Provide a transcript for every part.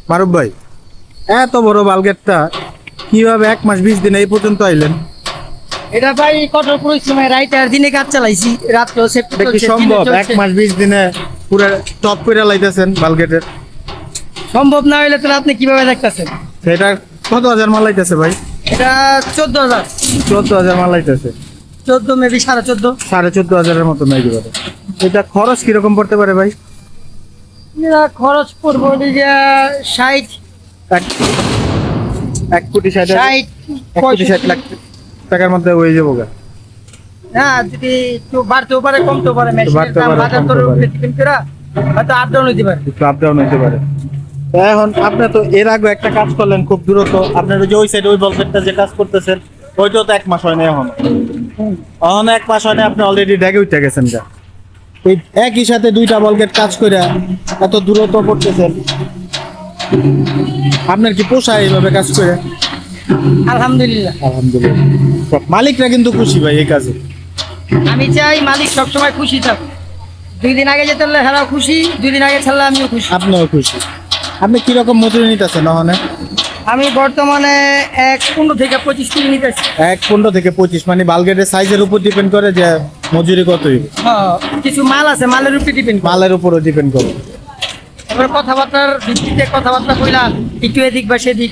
মারুফ ভাই, এত বড় বালগেটটা কিভাবে 1 মাস 20 দিন এই পর্যন্ত আইলেন? এটা ভাই কঠোর পরিশ্রমে রাইটার দিনে কাজ চালাইছি, রাত্রেও সেফটি এটা কি চলছে, সম্ভব দিনে 1 চলছে। মাস 20 দিনে পুরো টপ করে লাইতেছেন বালগেটের? সম্ভব না হইলে তাহলে আপনি কিভাবে দেখতেছেন? সেটা কত হাজার মাল লাইতেছে ভাই? এটা 14,000, 14,000 মাল লাইতেছে, 14 মেবি 14.5। 14,500-এর মতো নাইতে পারে। এটা খরচ কিরকম পড়তে পারে ভাই? এটা খরচ পড়বো যে 60 1 কোটি 60 লাখ টাকার মধ্যে হয়ে যাবো গা। হ্যাঁ, যদি একটু বাড়তেও পারে কমতেও পারে, মেশিনের বাড়তে দাম পারে, বাজার কমতে দরের পারে। উপরে ডিপেন্ড করে হয়তো আপ ডাউন হইতে পারে। একটু আপ ডাউন হইতে পারে। তো এখন আপনি তো এর আগে একটা কাজ করলেন খুব দ্রুত, আপনার ওই যে ওই সাইডে ওই বলপেটটা যে কাজ করতেছেন ওইটাও তো 1 মাস হয় না এখন। 1 মাস হয় না, আপনি অলরেডি ড্যাগে উঠে গেছেন গা। এই একই সাথে 2টা বলগেট কাজ করে এত দ্রুত করতেছেন, আপনার কি পোষায় এইভাবে কাজ করে? আলহামদুলিল্লাহ, আলহামদুলিল্লাহ। মালিকরা কিন্তু খুশি ভাই এই কাজে। আমি চাই মালিক সবসময় খুশি থাক। 2 দিন আগে যেতে হলে হেরাও খুশি, 2 দিন আগে ছাড়লে আমিও খুশি। আপনিও খুশি। আপনি কিরকম মজুরি নিতেছেন ওখানে? আমি বর্তমানে 1.15 থেকে 25 কেজি নিতেছি। 1.15 থেকে 25, মানে বালগেটের সাইজের উপর ডিপেন্ড করে যে মজুরি কত হইবে। কিছু মাল আছে, মালের উপরে ডিপেন্ড করে। মালের উপরও ডিপেন্ড করে। এবার কথাবার্তার ভিত্তিতে কথাবার্তা কইলা একটু এদিক বা সেদিক।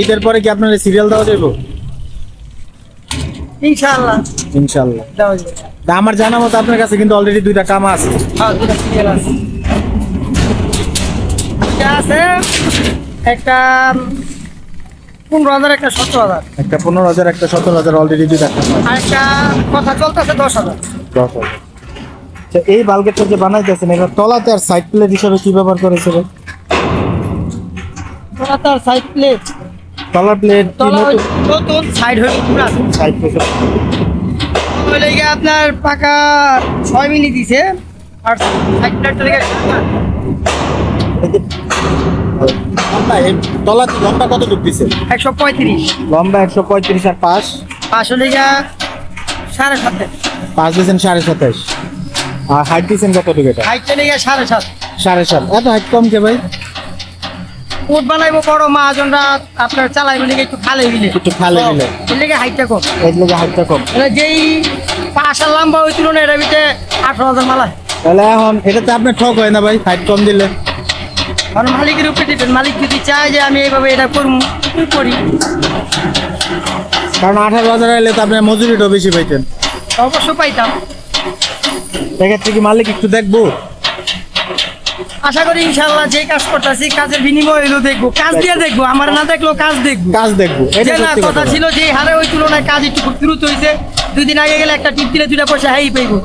ঈদের পরে কি আপনার সিরিয়াল দেওয়া যাবে? ইনশাআল্লাহ ইনশাআল্লাহ। দেওয়া যাবে। তা আমার জানা মতো আপনার কাছে কিন্তু অলরেডি 2টা কামা আছে। হ্যাঁ, 2টা সিরিয়াল আছে। এটা আছে একটা 15,000, একটা 17,000, একটা 15,000, একটা 17,000, অলরেডি 2টা কামা আর একটা কথা চলতেছে 10,000। আছে। আচ্ছা, এই বালগেটটা যে বানাইতেছেন এটা তলাতে আর সাইড প্লেট হিসেবে কি ব্যবহার করেছে ভাই? তোরা তার সাইড প্লেট, তলার প্লেট কি তলা নতুন? নতুন, সাইড হইল পুরান। সাইড প্লেট হইলে গিয়ে আপনার পাকা 6 মিলি দিছে, আর সাইড প্লেটটা লেগে লম্বা, এই তলাতে লম্বা কত দূর দিছে? 135, লম্বা 135 আর পাশ আসলে গিয়া 7.5, পাঁচ দিয়েছেন 27.5, আর হাইট দিয়েছেন কত দূর? এটা হাইটটা লেগে 7.5। 7.5। এত হাইট কম কে ভাই? কোট বানাইবো বড় মহাজনরা, আপনার চালাইবো লেগে একটু খালে মিলে, একটু খালে মিলে। এর লেগে হাইটটা কম। এর লোকে হাইটটা কম। মানে যেই পাশ আর লম্বা ওই তুলনায় এর ভিতরে 18,000 মালা। তাহলে এখন এটাতে আপনার ঠক হয় না ভাই হাইট কম দিলে? কারণ মালিকের উপরে ডিপেন্ড, মালিক যদি চায় যে আমি এইভাবে এটা করবো করি, কারণ 18,000 এলে তো আপনার মজুরিটাও বেশি পাইতেন। অবশ্য পাইতাম। সেক্ষেত্রে কি মালিক একটু দেখবো? আশা করি ইনশাল্লাহ যে কাজ করতেছি কাজের বিনিময় হইলেও দেখবো, কাজ দিয়ে দেখবো, আমার না দেখলেও কাজ দেখবো। কাজ দেখবো, এটা যে না সত্যি কথা কথা। ছিল যে হারে ওই তুলনায় কাজ একটু দ্রুত হয়েছে, 2 দিন আগে গেলে একটা টিপ দিলে 2টা পয়সা হ্যাঁ পাইবো।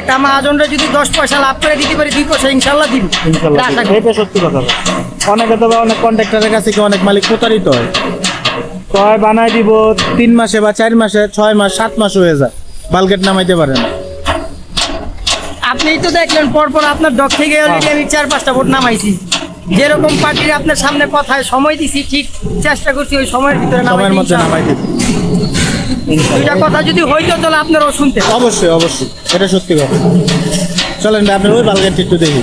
একটা মহাজনরা যদি 10 পয়সা লাভ করে দিতে পারি, 2 পয়সা ইনশাল্লাহ দিব। ইনশাআল্লাহ এটা আশা করি। এটা সত্যি কথা ভাই। অনেকে তো অনেক কন্ট্রাক্টরের কাছে কি অনেক মালিক প্রতারিত হয়, কয় বানাই দিব 3 মাসে বা 4 মাসে, 6 মাস 7 মাস হয়ে যায়, বালগেট নামাইতে পারে না। আপনিই তো দেখলেন পরপর আপনার ডক থেকে অলরেডি আমি 4-5টা ভোট নামাইছি। যেরকম পার্টির আপনার সামনে কথায় সময় দিছি, ঠিক চেষ্টা করছি ওই সময়ের ভিতরে সময়ের মধ্যে নামাই দিব। দুইটা কথা যদি হইতো তাহলে আপনারাও শুনতে। অবশ্যই অবশ্যই, এটা সত্যি কথা। চলেন ভাই, আপনার ওই বালগেট একটু দেখি।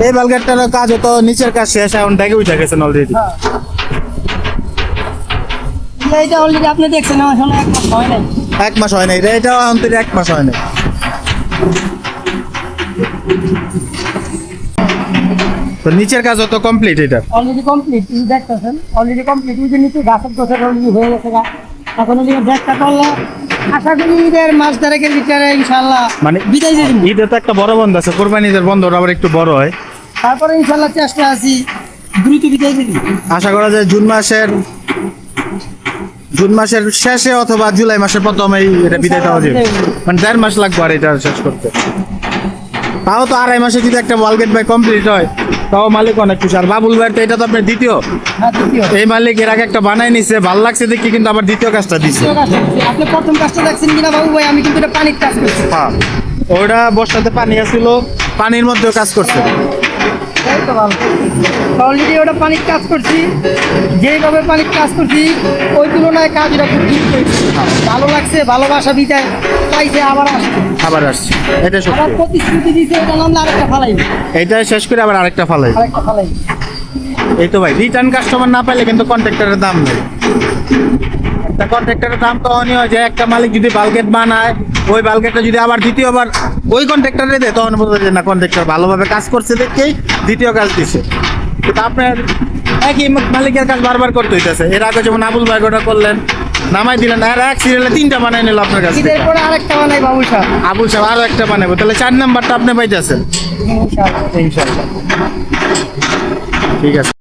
এই বালগেটটার কাজ হতো, নিচের কাজ শেষ, এখন ডেকে উঠে গেছেন অলরেডি। এইটা অলরেডি আপনি দেখছেন আমার সামনে 1 মাস হয় নাই। 1 মাস হয় নাই, এটাও এখন থেকে 1 মাস হয় নাই। তো নিচের কাজ হতো কমপ্লিট, এটা অলরেডি কমপ্লিট, এই দেখতেছেন অলরেডি কমপ্লিট। ওই যে নিচে গাছের গোছের অলরেডি হয়ে গেছে গা। এখন ওই দেখটা করলে আশা করি ঈদের মাস তারিখের ভিতরে ইনশাল্লাহ মানে বিদায় দিয়ে দিব। ঈদে তো একটা বড় বন্ধ আছে, কোরবানি ঈদের বন্ধ ওটা আবার একটু বড় হয়। তারপরে ইনশাল্লাহ চেষ্টা আছি দ্রুত বিদায় দিয়ে দিব। আশা করা যায় জুন মাসের শেষে অথবা জুলাই মাসের প্রথমেই এটা বিদায় দেওয়া যাবে। মানে 1.5 মাস লাগবে আর এটা শেষ করতে। তাও তো 2.5 মাসে যদি একটা ওয়ালগেট বাই কমপ্লিট হয়, তাও মালিক অনেক খুশি। আর বাবুল ভাই তো এটা তো আপনার দ্বিতীয়, দ্বিতীয় এই মালিক এর আগে একটা বানাই নিছে, ভালো লাগছে দেখি, কিন্তু আবার দ্বিতীয় কাজটা দিছে। আপনি প্রথম কাজটা দেখছেন কিনা বাবু ভাই? আমি কিন্তু এটা পানির কাজ করছি। ওটা বর্ষাতে পানি আসছিল, পানির মধ্যেও কাজ করছে। এই তো ভালো। অলরেডি ওটা পানির কাজ করছি, যেইভাবে পানির কাজ করছি ওই তুলনায় কাজটা খুব ঠিক হয়েছে। ভালো লাগছে, ভালোবাসা বিদায় পাইছে, আবার আসছে, আবার আসছে, এটা আবার সত্যি। প্রতিশ্রুতি দিছে এটা নামলে আরেকটা ফালাই, এইটা শেষ করে আবার আরেকটা ফালাই। আরেকটা ফালাই। এই তো ভাই, রিটার্ন কাস্টমার না পাইলে কিন্তু কন্ট্রাক্টরের দাম নেই। একটা কন্ট্রাক্টরের দাম তখনই হয় যে একটা মালিক যদি বালগেট বানায়, ওই বালগেটটা যদি আবার দ্বিতীয়বার ওই কন্ট্রাক্টরে দেয়, তখন বোঝা যায় না কন্ট্রাক্টর ভালোভাবে কাজ করছে দেখেই দ্বিতীয় কাজ দিছে। কিন্তু আপনার একই মালিকের কাজ বারবার করতে হইতেছে। এর আগে যেমন আবুল ভাই ওটা করলেন, নামাই দিলেন, আর এক সিরিয়ালে 3টা বানাই নিল আপনার কাছে। ঈদের পরে আরেকটা বানাই বাবু সাহেব, আবুল সাহেব আরো একটা বানাবো, তাহলে 4 নাম্বারটা আপনি পাইতেছেন। ইনশাআল্লাহ। ইনশাআল্লাহ, ঠিক আছে।